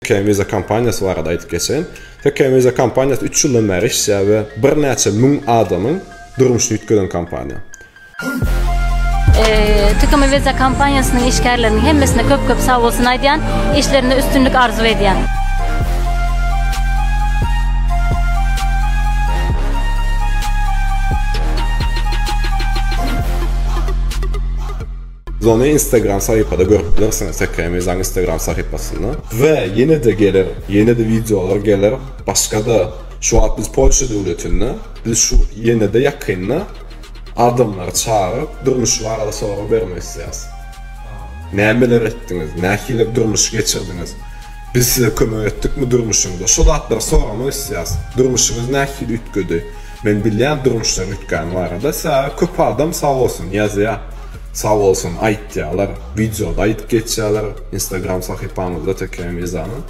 Tekken Viza kampaniyası var da aytıp geçelim. Tekken Viza kampaniyası 3 yıldan beri işlär ve bir neçe ming adamın durmuşyny ýitgeden kampanya. Tekken Viza kampaniyasının işgärlerinin hemmesine köp sağ bolsun aýdýan, işlerine üstünlük arzu edýän. Onu Instagram sayfada görüplersiniz, Tekken Viza'nın Instagram sayfasını. Ve yine de gelir, yine de videolar gelir. Başka da şu an biz Polşa devletinde, biz şu yine de yakınına adamlar çağırıp durmuşlar arada soru vermek istiyoruz. Neler ettiniz, ne durmuş geçirdiniz? Biz size kömür ettik mi durmuşsunuzda? Şu adlar sormak istiyoruz. Durmuşsunuz ne ütgüdü? Ben bilýän durmuşlar ütgän var da, sağ köp adam sağ olsun yazıya. Sağ olsun aytýarlar, videoda aytyp geçýärler Instagram sayfamyzda Tekken Viza'nın.